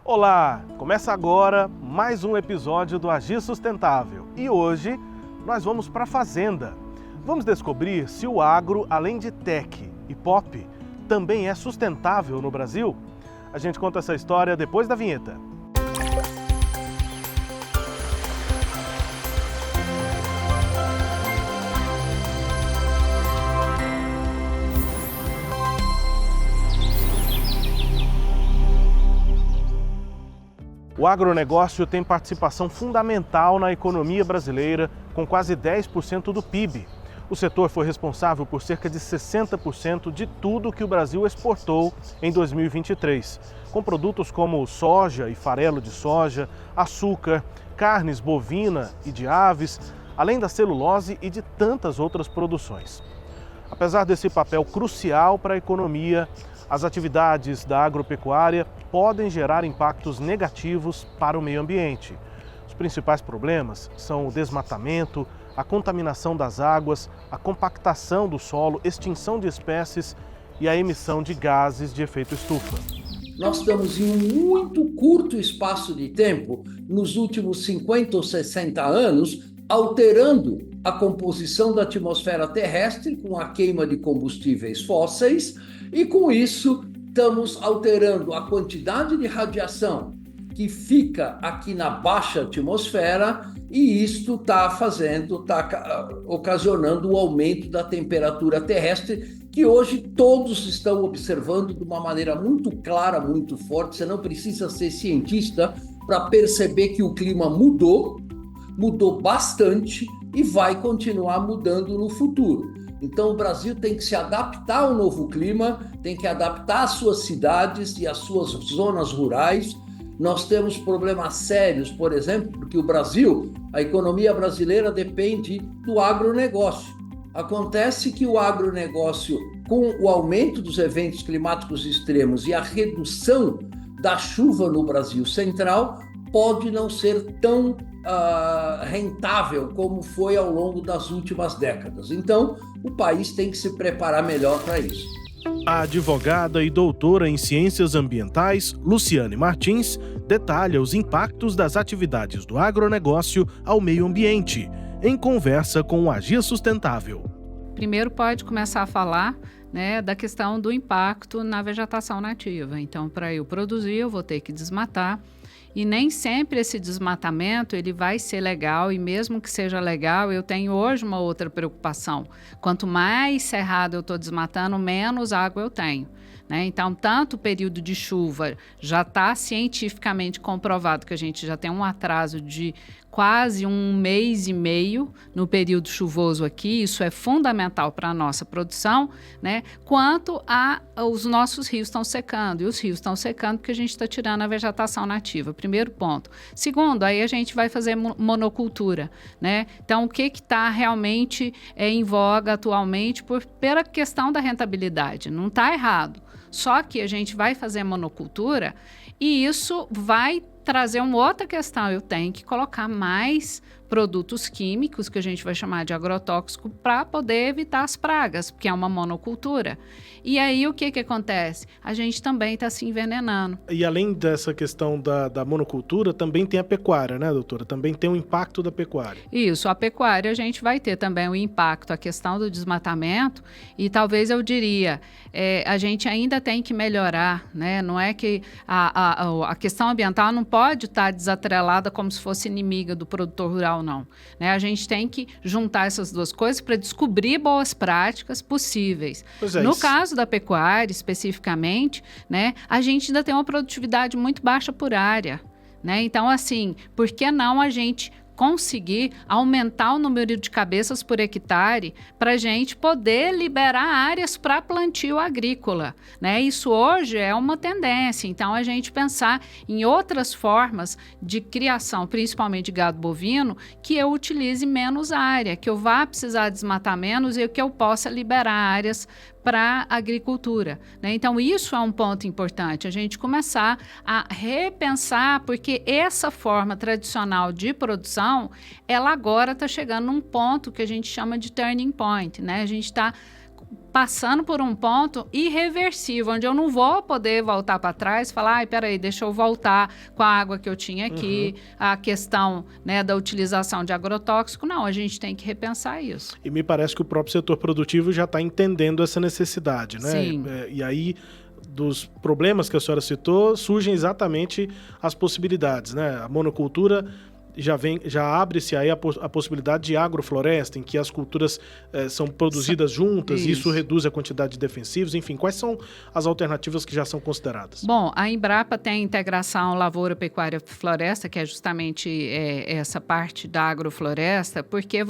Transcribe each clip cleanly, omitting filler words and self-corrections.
Olá! Começa agora mais um episódio do Agir Sustentável e hoje nós vamos para a fazenda. Vamos descobrir se o agro, além de tech e pop, também é sustentável no Brasil? A gente conta essa história depois da vinheta. O agronegócio tem participação fundamental na economia brasileira, com quase 10% do PIB. O setor foi responsável por cerca de 60% de tudo que o Brasil exportou em 2023, com produtos como soja e farelo de soja, açúcar, carnes bovina e de aves, além da celulose e de tantas outras produções. Apesar desse papel crucial para a economia, as atividades da agropecuária podem gerar impactos negativos para o meio ambiente. Os principais problemas são o desmatamento, a contaminação das águas, a compactação do solo, extinção de espécies e a emissão de gases de efeito estufa. Nós estamos em um muito curto espaço de tempo, nos últimos 50 ou 60 anos, alterando a composição da atmosfera terrestre com a queima de combustíveis fósseis e, com isso, estamos alterando a quantidade de radiação que fica aqui na baixa atmosfera e isto está ocasionando o aumento da temperatura terrestre que hoje todos estão observando de uma maneira muito clara, muito forte. Você não precisa ser cientista para perceber que o clima mudou bastante e vai continuar mudando no futuro. Então o Brasil tem que se adaptar ao novo clima, tem que adaptar as suas cidades e as suas zonas rurais. Nós temos problemas sérios, por exemplo, porque o Brasil, a economia brasileira depende do agronegócio. Acontece que o agronegócio, com o aumento dos eventos climáticos extremos e a redução da chuva no Brasil central, pode não ser tão rentável como foi ao longo das últimas décadas. Então, o país tem que se preparar melhor para isso. A advogada e doutora em Ciências Ambientais, Luciane Martins, detalha os impactos das atividades do agronegócio ao meio ambiente, em conversa com o Agir Sustentável. Primeiro pode começar a falar da questão do impacto na vegetação nativa. Então, para eu produzir, eu vou ter que desmatar. E nem sempre esse desmatamento ele vai ser legal, e mesmo que seja legal, eu tenho hoje uma outra preocupação. Quanto mais cerrado eu estou desmatando, menos água eu tenho. Então, tanto o período de chuva já está cientificamente comprovado que a gente já tem um atraso de quase 1 mês e meio no período chuvoso aqui, isso é fundamental para a nossa produção, quanto os nossos rios estão secando, e os rios estão secando porque a gente está tirando a vegetação nativa, primeiro ponto. Segundo, aí a gente vai fazer monocultura, Então, o que está realmente em voga atualmente pela questão da rentabilidade? Não está errado, só que a gente vai fazer monocultura e isso vai trazer uma outra questão. Eu tenho que colocar mais produtos químicos, que a gente vai chamar de agrotóxico, para poder evitar as pragas, porque é uma monocultura. E aí o que acontece? A gente também está se envenenando. E além dessa questão da monocultura, também tem a pecuária, né, doutora? Também tem o impacto da pecuária. Isso, a pecuária a gente vai ter também o impacto, a questão do desmatamento, e talvez eu diria, a gente ainda tem que melhorar, Não é que a questão ambiental não pode estar desatrelada como se fosse inimiga do produtor rural, não. A gente tem que juntar essas duas coisas para descobrir boas práticas possíveis. No caso da pecuária, especificamente, a gente ainda tem uma produtividade muito baixa por área. Então, assim, por que não a gente conseguir aumentar o número de cabeças por hectare para a gente poder liberar áreas para plantio agrícola, Isso hoje é uma tendência. Então, a gente pensar em outras formas de criação, principalmente de gado bovino, que eu utilize menos área, que eu vá precisar desmatar menos e que eu possa liberar áreas para a agricultura. Então, isso é um ponto importante, a gente começar a repensar, porque essa forma tradicional de produção, ela agora está chegando num ponto que a gente chama de turning point, A gente está passando por um ponto irreversível, onde eu não vou poder voltar para trás e falar, ai, peraí, deixa eu voltar com a água que eu tinha aqui, a questão, né, da utilização de agrotóxico. Não, a gente tem que repensar isso. E me parece que o próprio setor produtivo já está entendendo essa necessidade, né? Sim. E aí, dos problemas que a senhora citou, surgem exatamente as possibilidades, né? A monocultura já abre-se aí a possibilidade de agrofloresta, em que as culturas são produzidas juntas, e isso reduz a quantidade de defensivos. Enfim, quais são as alternativas que já são consideradas? Bom, a Embrapa tem a integração lavoura, pecuária, floresta, que é justamente essa parte da agrofloresta, porque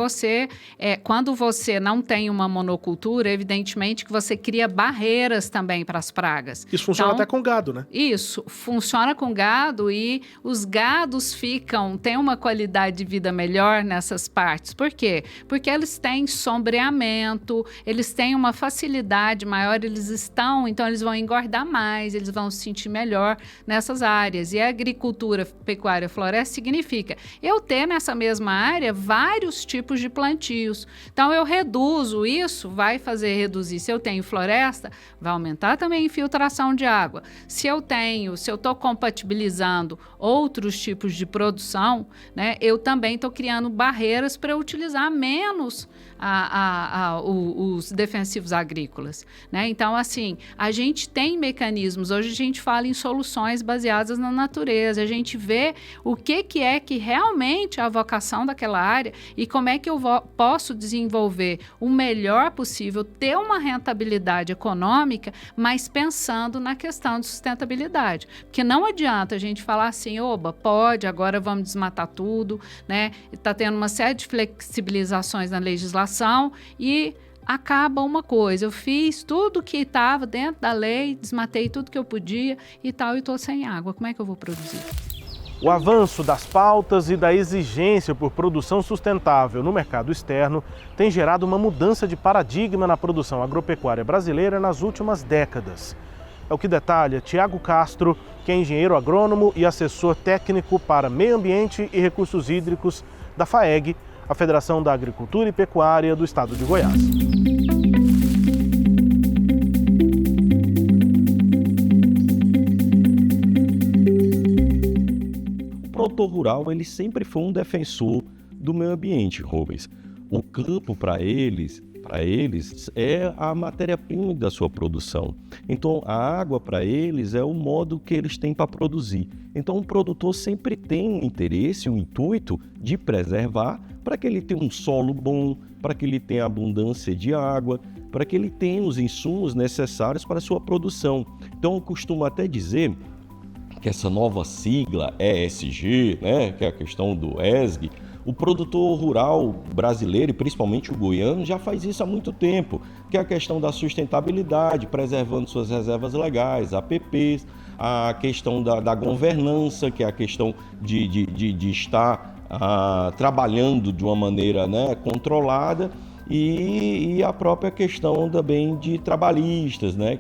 quando você não tem uma monocultura, evidentemente que você cria barreiras também para as pragas. Isso funciona até com gado, né? Isso, funciona com gado, e os gados têm uma qualidade de vida melhor nessas partes. Por quê? Porque eles têm sombreamento, eles têm uma facilidade maior, então eles vão engordar mais, eles vão se sentir melhor nessas áreas. E a agricultura, pecuária, floresta significa eu ter nessa mesma área vários tipos de plantios. Então eu reduzo isso, vai fazer reduzir. Se eu tenho floresta, vai aumentar também a infiltração de água. Se eu estou compatibilizando outros tipos de produção, né, eu também estou criando barreiras para eu utilizar menos os defensivos agrícolas, né? Então, assim, a gente tem mecanismos. Hoje a gente fala em soluções baseadas na natureza. A gente vê o que é que realmente é a vocação daquela área e como é que eu posso desenvolver o melhor possível, ter uma rentabilidade econômica, mas pensando na questão de sustentabilidade. Porque não adianta a gente falar assim, oba, pode, agora vamos desmatar tudo, né? Está tendo uma série de flexibilizações na legislação e acaba uma coisa. Eu fiz tudo que estava dentro da lei, desmatei tudo que eu podia e tal, e estou sem água. Como é que eu vou produzir? O avanço das pautas e da exigência por produção sustentável no mercado externo tem gerado uma mudança de paradigma na produção agropecuária brasileira nas últimas décadas. É o que detalha Tiago Castro, que é engenheiro agrônomo e assessor técnico para meio ambiente e recursos hídricos da FAEG, a Federação da Agricultura e Pecuária do Estado de Goiás. O produtor rural, ele sempre foi um defensor do meio ambiente, Rubens. O campo, para eles é a matéria-prima da sua produção. Então, a água para eles é o modo que eles têm para produzir. Então, o produtor sempre tem um interesse, um intuito de preservar para que ele tenha um solo bom, para que ele tenha abundância de água, para que ele tenha os insumos necessários para a sua produção. Então, eu costumo até dizer que essa nova sigla ESG, né, que é a questão do ESG, o produtor rural brasileiro, e principalmente o goiano, já faz isso há muito tempo, que é a questão da sustentabilidade, preservando suas reservas legais, APPs, a questão da governança, que é a questão de estar trabalhando de uma maneira, né, controlada, e a própria questão também de trabalhistas, né,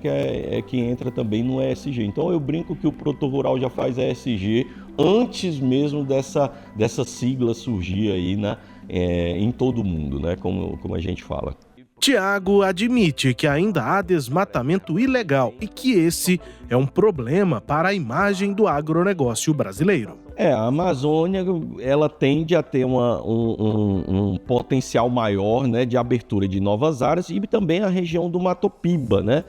que entra também no ESG. Então eu brinco que o produtor rural já faz ESG antes mesmo dessa sigla surgir aí, né, em todo o mundo, né, como a gente fala. Tiago admite que ainda há desmatamento ilegal e que esse é um problema para a imagem do agronegócio brasileiro. A Amazônia, ela tende a ter um potencial maior, né, de abertura de novas áreas, e também a região do Mato Piba, né,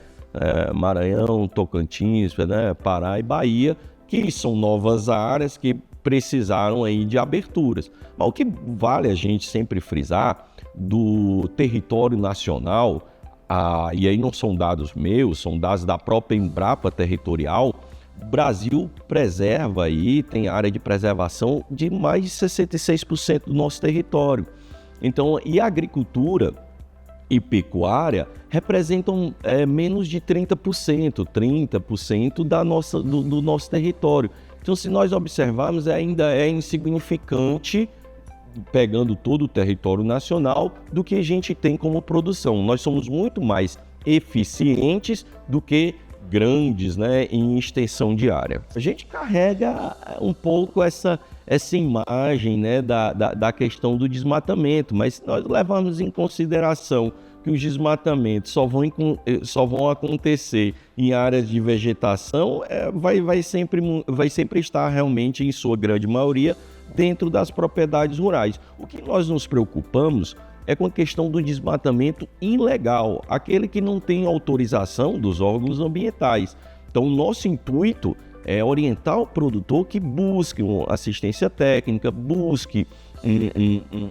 Maranhão, Tocantins, né, Pará e Bahia, que são novas áreas que precisaram aí de aberturas. Mas o que vale a gente sempre frisar do território nacional, e aí não são dados meus, são dados da própria Embrapa territorial, o Brasil preserva aí, tem área de preservação de mais de 66% do nosso território. Então, e a agricultura e pecuária representam menos de 30% do nosso território. Então, se nós observarmos, ainda é insignificante, pegando todo o território nacional, do que a gente tem como produção. Nós somos muito mais eficientes do que grandes, né, em extensão de área. A gente carrega um pouco essa imagem, né, da questão do desmatamento, mas se nós levarmos em consideração que que os desmatamentos só vão acontecer em áreas de vegetação, vai sempre estar realmente, em sua grande maioria, dentro das propriedades rurais. O que nós nos preocupamos é com a questão do desmatamento ilegal, aquele que não tem autorização dos órgãos ambientais. Então, o nosso intuito é orientar o produtor que busque uma assistência técnica, busque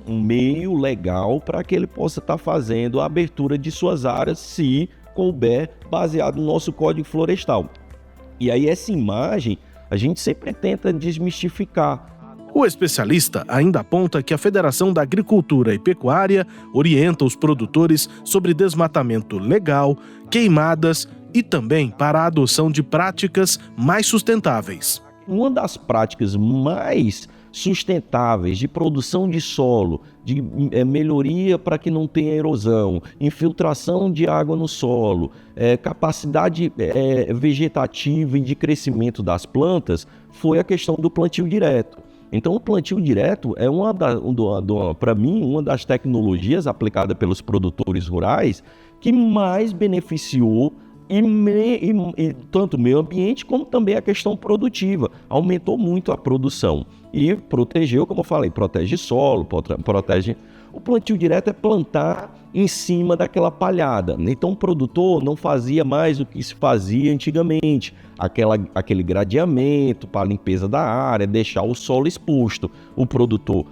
um meio legal para que ele possa estar fazendo a abertura de suas áreas, se couber, baseado no nosso Código Florestal. E aí essa imagem a gente sempre tenta desmistificar. O especialista ainda aponta que a Federação da Agricultura e Pecuária orienta os produtores sobre desmatamento legal, queimadas e também para a adoção de práticas mais sustentáveis. Uma das práticas mais sustentáveis de produção de solo, de melhoria para que não tenha erosão, infiltração de água no solo, capacidade vegetativa e de crescimento das plantas, foi a questão do plantio direto. Então, o plantio direto é para mim, uma das tecnologias aplicadas pelos produtores rurais que mais beneficiou tanto o meio ambiente como também a questão produtiva. Aumentou muito a produção e protegeu, como eu falei, protege solo, protege... O plantio direto é plantar em cima daquela palhada. Então o produtor não fazia mais o que se fazia antigamente, aquele gradeamento para a limpeza da área, deixar o solo exposto. O produtor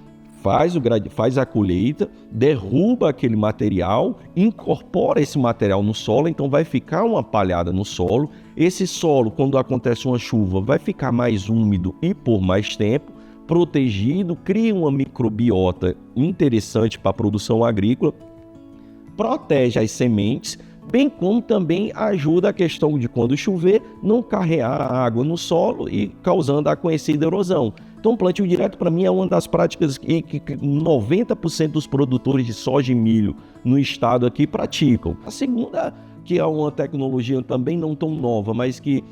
faz a colheita, derruba aquele material, incorpora esse material no solo, então vai ficar uma palhada no solo. Esse solo, quando acontece uma chuva, vai ficar mais úmido e por mais tempo, protegido, cria uma microbiota interessante para a produção agrícola, protege as sementes, bem como também ajuda a questão de, quando chover, não carregar a água no solo e causando a conhecida erosão. Então, o plantio direto, para mim, é uma das práticas que 90% dos produtores de soja e milho no estado aqui praticam. A segunda, que é uma tecnologia também não tão nova, mas que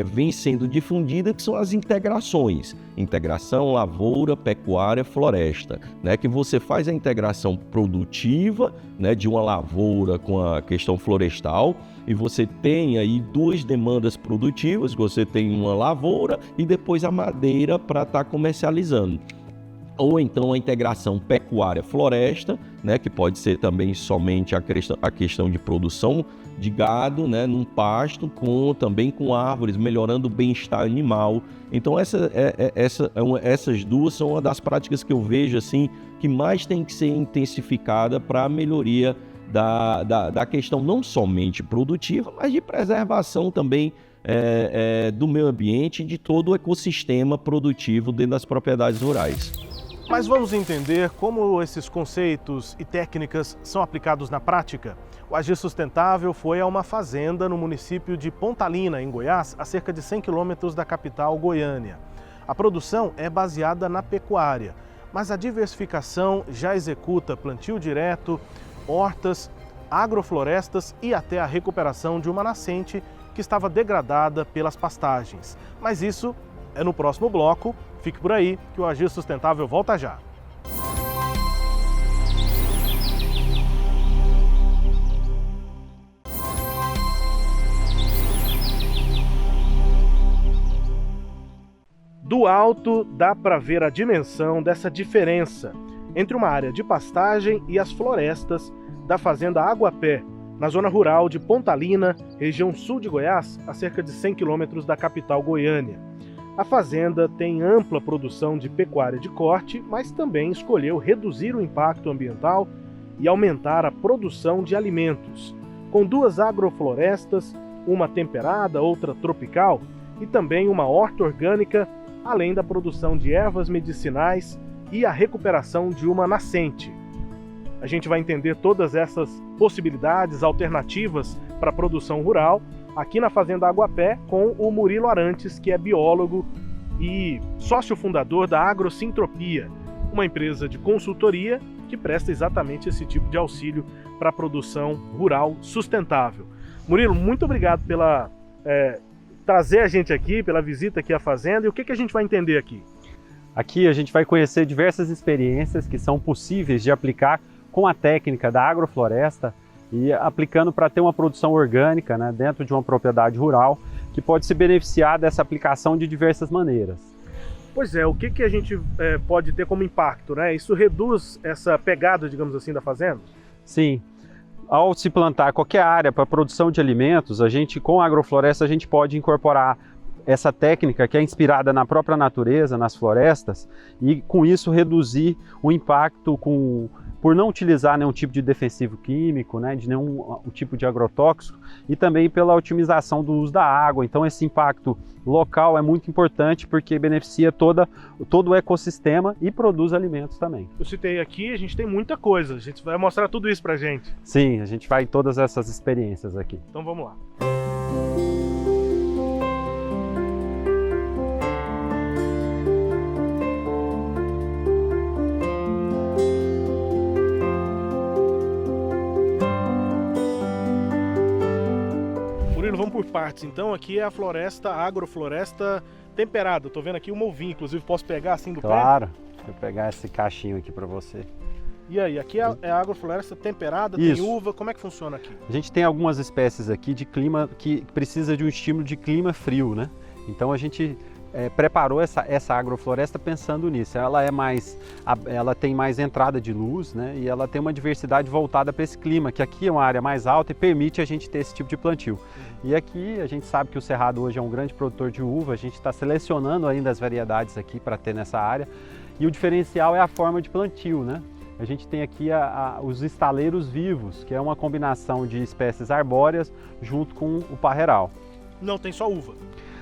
vem sendo difundida, que são as integrações. Integração lavoura, pecuária, floresta, né? Que você faz a integração produtiva, né, de uma lavoura com a questão florestal, e você tem aí duas demandas produtivas, você tem uma lavoura e depois a madeira para estar comercializando. Ou então a integração pecuária-floresta, né, que pode ser também somente a questão de produção de gado, né, num pasto, também com árvores, melhorando o bem-estar animal. Então essas duas são uma das práticas que eu vejo assim, que mais tem que ser intensificada para a melhoria da questão não somente produtiva, mas de preservação também do meio ambiente e de todo o ecossistema produtivo dentro das propriedades rurais. Mas vamos entender como esses conceitos e técnicas são aplicados na prática. O Agir Sustentável foi a uma fazenda no município de Pontalina, em Goiás, a cerca de 100 quilômetros da capital Goiânia. A produção é baseada na pecuária, mas a diversificação já executa plantio direto, hortas, agroflorestas e até a recuperação de uma nascente que estava degradada pelas pastagens. Mas isso é no próximo bloco. Fique por aí que o Agir Sustentável volta já. Do alto dá para ver a dimensão dessa diferença entre uma área de pastagem e as florestas da fazenda Aguapé, na zona rural de Pontalina, região sul de Goiás, a cerca de 100 quilômetros da capital Goiânia. A fazenda tem ampla produção de pecuária de corte, mas também escolheu reduzir o impacto ambiental e aumentar a produção de alimentos. Com duas agroflorestas, uma temperada, outra tropical, e também uma horta orgânica, além da produção de ervas medicinais e a recuperação de uma nascente. A gente vai entender todas essas possibilidades, alternativas para a produção rural, aqui na Fazenda Aguapé, com o Murilo Arantes, que é biólogo e sócio fundador da Agrosintropia, uma empresa de consultoria que presta exatamente esse tipo de auxílio para a produção rural sustentável. Murilo, muito obrigado pela trazer a gente aqui, pela visita aqui à fazenda. E o que a gente vai entender aqui? Aqui a gente vai conhecer diversas experiências que são possíveis de aplicar com a técnica da agrofloresta e aplicando para ter uma produção orgânica, né, dentro de uma propriedade rural, que pode se beneficiar dessa aplicação de diversas maneiras. Pois é, o que a gente pode ter como impacto, né? Isso reduz essa pegada, digamos assim, da fazenda? Sim. Ao se plantar qualquer área para produção de alimentos, com a agrofloresta a gente pode incorporar essa técnica que é inspirada na própria natureza, nas florestas, e com isso reduzir o impacto por não utilizar nenhum tipo de defensivo químico, né, de nenhum tipo de agrotóxico, e também pela otimização do uso da água. Então esse impacto local é muito importante porque beneficia todo o ecossistema e produz alimentos também. Eu citei aqui, a gente tem muita coisa, a gente vai mostrar tudo isso pra gente. Sim, a gente vai em todas essas experiências aqui. Então vamos lá. Vamos por partes, então. Aqui é a floresta, a agrofloresta temperada. Estou vendo aqui uma uvinha, inclusive posso pegar assim do pé? Claro, vou pegar esse cachinho aqui para você. E aí, aqui é a agrofloresta temperada, Isso. tem uva, como é que funciona aqui? A gente tem algumas espécies aqui de clima que precisa de um estímulo de clima frio, né? Então a gente preparou essa agrofloresta pensando nisso. Ela tem mais entrada de luz, né? E ela tem uma diversidade voltada para esse clima, que aqui é uma área mais alta e permite a gente ter esse tipo de plantio. E aqui a gente sabe que o Cerrado hoje é um grande produtor de uva, a gente está selecionando ainda as variedades aqui para ter nessa área. E o diferencial é a forma de plantio, né? A gente tem aqui os estaleiros vivos, que é uma combinação de espécies arbóreas junto com o parreiral. Não tem só uva?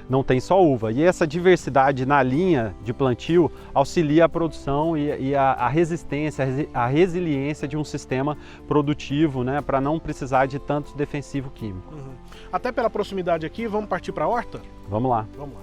Não tem só uva. E essa diversidade na linha de plantio auxilia a produção e a resistência, a resiliência de um sistema produtivo, né, para não precisar de tanto defensivo químico. Uhum. Até pela proximidade aqui, vamos partir para a horta? Vamos lá. Vamos lá.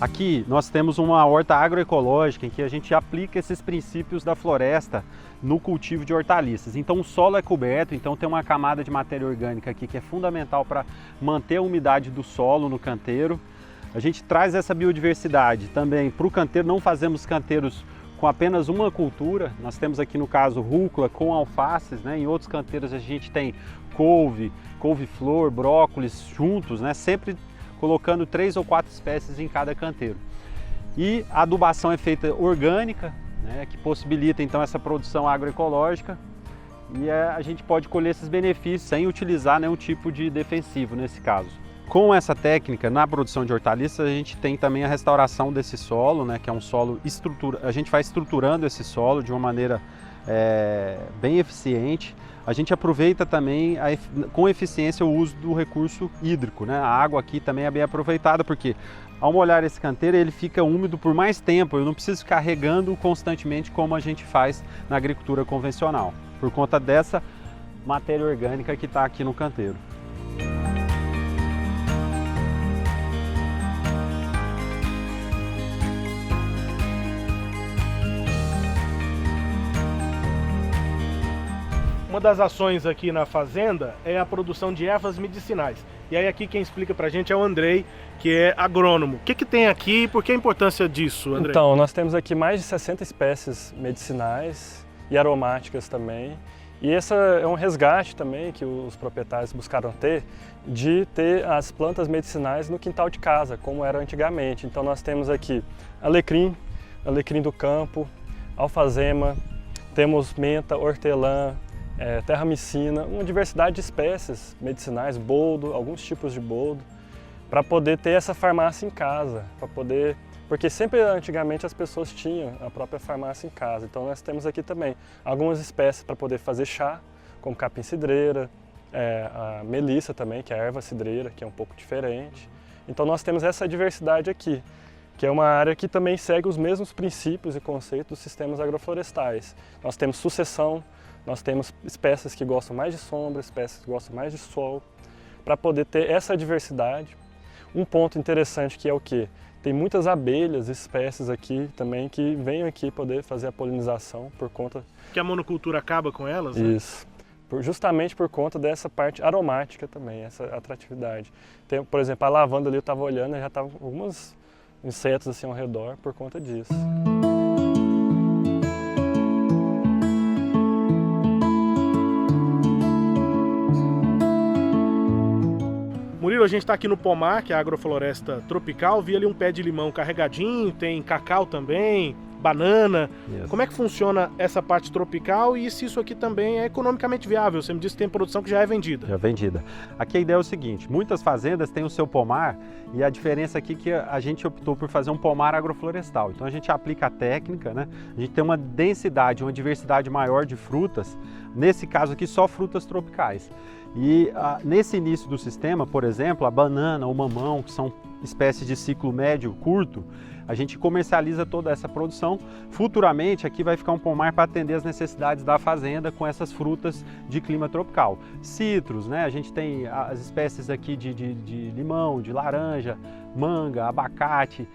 Aqui nós temos uma horta agroecológica em que a gente aplica esses princípios da floresta no cultivo de hortaliças. Então o solo é coberto, então tem uma camada de matéria orgânica aqui que é fundamental para manter a umidade do solo no canteiro. A gente traz essa biodiversidade também para o canteiro, não fazemos canteiros com apenas uma cultura. Nós temos aqui no caso rúcula com alfaces, né? Em outros canteiros a gente tem couve-flor, brócolis juntos, né? Sempre colocando 3 ou 4 espécies em cada canteiro. E a adubação é feita orgânica, né, que possibilita então essa produção agroecológica, e a gente pode colher esses benefícios sem utilizar nenhum tipo de defensivo nesse caso. Com essa técnica, na produção de hortaliças, a gente tem também a restauração desse solo, né, que é um solo a gente vai estruturando esse solo de uma maneira bem eficiente. A gente aproveita também com eficiência o uso do recurso hídrico, né? A água aqui também é bem aproveitada porque ao molhar esse canteiro ele fica úmido por mais tempo, eu não preciso ficar regando constantemente como a gente faz na agricultura convencional, por conta dessa matéria orgânica que está aqui no canteiro. Uma das ações aqui na fazenda é a produção de ervas medicinais. E aí aqui quem explica pra gente é o Andrei, que é agrônomo. O que tem aqui e por que a importância disso, Andrei? Então, nós temos aqui mais de 60 espécies medicinais e aromáticas também. E esse é um resgate também que os proprietários buscaram ter, de ter as plantas medicinais no quintal de casa, como era antigamente. Então nós temos aqui alecrim do campo, alfazema, temos menta, hortelã, terramicina, uma diversidade de espécies medicinais, boldo, alguns tipos de boldo, para poder ter essa farmácia em casa, porque sempre antigamente as pessoas tinham a própria farmácia em casa. Então nós temos aqui também algumas espécies para poder fazer chá, como capim-cidreira, a melissa também, que é a erva cidreira, que é um pouco diferente. Então nós temos essa diversidade aqui, que é uma área que também segue os mesmos princípios e conceitos dos sistemas agroflorestais. Nós temos sucessão, nós temos espécies que gostam mais de sombra, espécies que gostam mais de sol, para poder ter essa diversidade. Um ponto interessante que é o quê? tem muitas abelhas, espécies aqui também que vêm aqui poder fazer a polinização por conta... Que a monocultura acaba com elas, né? Isso. Justamente por conta dessa parte aromática também, essa atratividade. Tem, por exemplo, a lavanda ali, eu estava olhando e já estavam alguns insetos assim ao redor por conta disso. Murilo, a gente está aqui no pomar, que é a agrofloresta tropical. Vi ali um pé de limão carregadinho, tem cacau também, banana. Isso. Como é que funciona essa parte tropical e se isso aqui também é economicamente viável? Você me disse que tem produção que já é vendida. Já vendida. Aqui a ideia é o seguinte, muitas fazendas têm o seu pomar e a diferença aqui é que a gente optou por fazer um pomar agroflorestal. Então a gente aplica a técnica, né? A gente tem uma densidade, uma diversidade maior de frutas, nesse caso aqui só frutas tropicais. E nesse início do sistema, por exemplo, a banana, o mamão, que são espécies de ciclo médio curto, a gente comercializa toda essa produção. Futuramente aqui vai ficar um pomar para atender as necessidades da fazenda com essas frutas de clima tropical. Citros, né? A gente tem as espécies aqui de limão, de laranja, manga, abacate,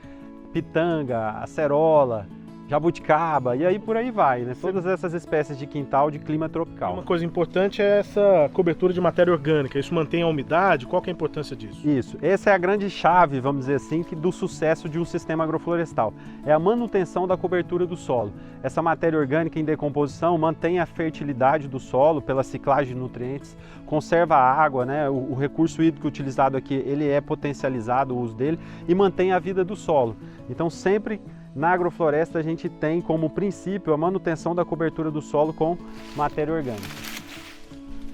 pitanga, acerola, jabuticaba e aí por aí vai, né? Todas essas espécies de quintal de clima tropical. Uma coisa importante é essa cobertura de matéria orgânica. Isso mantém a umidade? Qual que é a importância disso? Isso. Essa é a grande chave, vamos dizer assim, do sucesso de um sistema agroflorestal. É a manutenção da cobertura do solo. Essa matéria orgânica em decomposição mantém a fertilidade do solo pela ciclagem de nutrientes, conserva a água, né? O recurso hídrico utilizado aqui, ele é potencializado, o uso dele, e mantém a vida do solo. Então sempre na agrofloresta a gente tem como princípio a manutenção da cobertura do solo com matéria orgânica.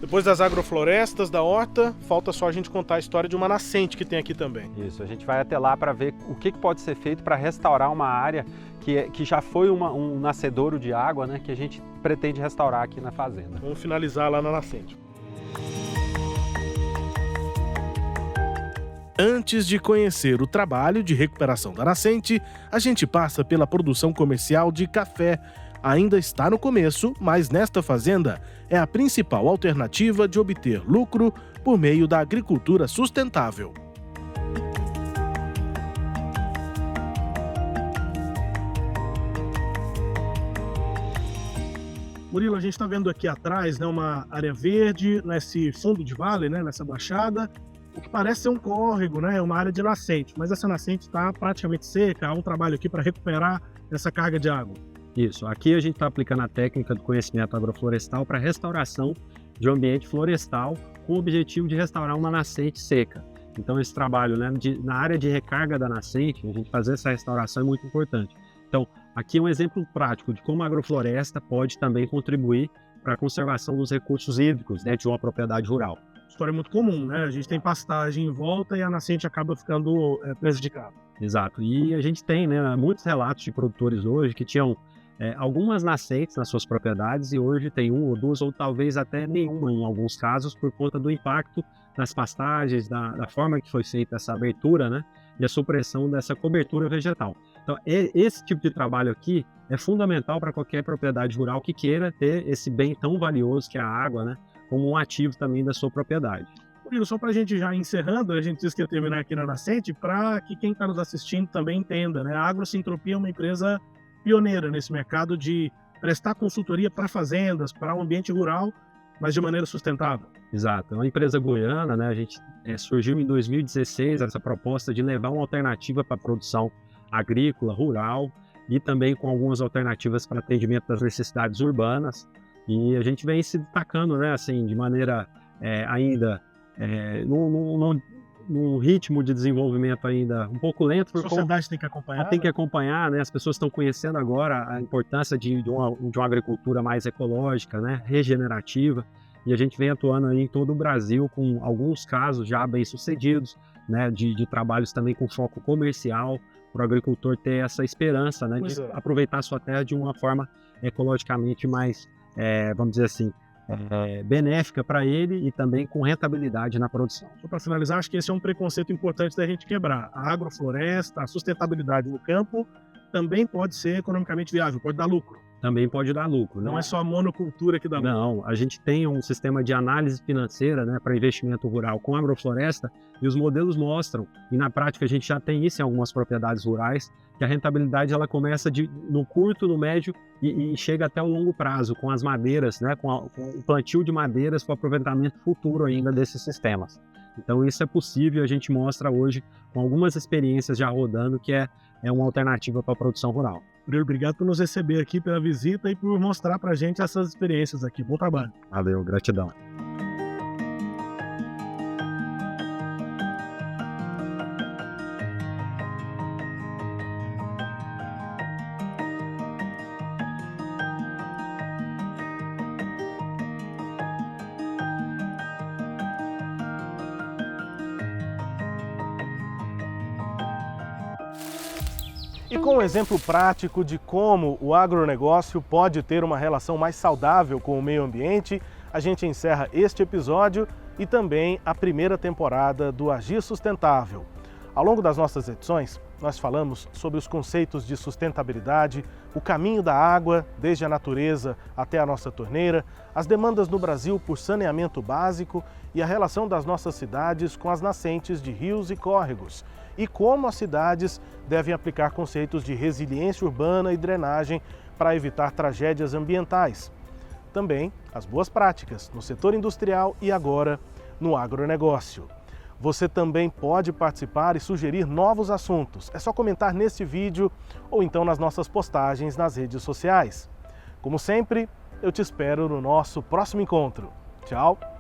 Depois das agroflorestas, da horta, falta só a gente contar a história de uma nascente que tem aqui também. Isso, a gente vai até lá para ver o que pode ser feito para restaurar uma área que já foi um nascedouro de água, né, que a gente pretende restaurar aqui na fazenda. Vamos finalizar lá na nascente. Antes de conhecer o trabalho de recuperação da nascente, a gente passa pela produção comercial de café. Ainda está no começo, mas nesta fazenda é a principal alternativa de obter lucro por meio da agricultura sustentável. Murilo, a gente está vendo aqui atrás, né, uma área verde, nesse fundo de vale, né, nessa baixada, o que parece ser um córrego, né, uma área de nascente, mas essa nascente está praticamente seca, há um trabalho aqui para recuperar essa carga de água. Isso, aqui a gente está aplicando a técnica do conhecimento agroflorestal para restauração de um ambiente florestal com o objetivo de restaurar uma nascente seca. Então esse trabalho, né, na área de recarga da nascente, a gente fazer essa restauração é muito importante. Então aqui é um exemplo prático de como a agrofloresta pode também contribuir para a conservação dos recursos hídricos dentro de uma propriedade rural. História muito comum, né? A gente tem pastagem em volta e a nascente acaba ficando prejudicada. Exato, e a gente tem, né, muitos relatos de produtores hoje que tinham algumas nascentes nas suas propriedades e hoje tem uma ou duas ou talvez até nenhuma em alguns casos por conta do impacto das pastagens, da forma que foi feita essa abertura, né, e a supressão dessa cobertura vegetal. Então esse tipo de trabalho aqui é fundamental para qualquer propriedade rural que queira ter esse bem tão valioso que é a água, né, como um ativo também da sua propriedade. Murilo, só para a gente já encerrando, a gente disse que ia terminar aqui na nascente, para que quem está nos assistindo também entenda, né? A Agrosintropia é uma empresa pioneira nesse mercado de prestar consultoria para fazendas, para o ambiente rural, mas de maneira sustentável. Exato, é uma empresa goiana, né? A gente surgiu em 2016 essa proposta de levar uma alternativa para a produção agrícola, rural e também com algumas alternativas para atendimento das necessidades urbanas. E a gente vem se destacando, né? Assim, de maneira ainda num ritmo de desenvolvimento ainda um pouco lento. A sociedade tem que acompanhar. Tem que acompanhar, né? As pessoas estão conhecendo agora a importância de uma agricultura mais ecológica, né? Regenerativa. E a gente vem atuando aí em todo o Brasil com alguns casos já bem sucedidos, né? De trabalhos também com foco comercial, para o agricultor ter essa esperança, né? De aproveitar a sua terra de uma forma ecologicamente mais, vamos dizer assim, benéfica para ele e também com rentabilidade na produção. Só para finalizar, acho que esse é um preconceito importante da gente quebrar. A agrofloresta, a sustentabilidade no campo também pode ser economicamente viável, pode dar lucro. também pode dar lucro. Não é só a monocultura que dá lucro. Não, a gente tem um sistema de análise financeira, né, para investimento rural com agrofloresta, e os modelos mostram, e na prática a gente já tem isso em algumas propriedades rurais, que a rentabilidade ela começa no curto, no médio e chega até o longo prazo, com as madeiras, né, com o plantio de madeiras para o aproveitamento futuro ainda desses sistemas. Então isso é possível, a gente mostra hoje com algumas experiências já rodando que é uma alternativa para a produção rural. Obrigado por nos receber aqui, pela visita e por mostrar para a gente essas experiências aqui. Bom trabalho. Valeu, gratidão. E com um exemplo prático de como o agronegócio pode ter uma relação mais saudável com o meio ambiente, a gente encerra este episódio e também a primeira temporada do Agir Sustentável. Ao longo das nossas edições, nós falamos sobre os conceitos de sustentabilidade, o caminho da água, desde a natureza até a nossa torneira, as demandas no Brasil por saneamento básico e a relação das nossas cidades com as nascentes de rios e córregos, e como as cidades devem aplicar conceitos de resiliência urbana e drenagem para evitar tragédias ambientais. Também as boas práticas no setor industrial e agora no agronegócio. Você também pode participar e sugerir novos assuntos. É só comentar neste vídeo ou então nas nossas postagens nas redes sociais. Como sempre, eu te espero no nosso próximo encontro. Tchau!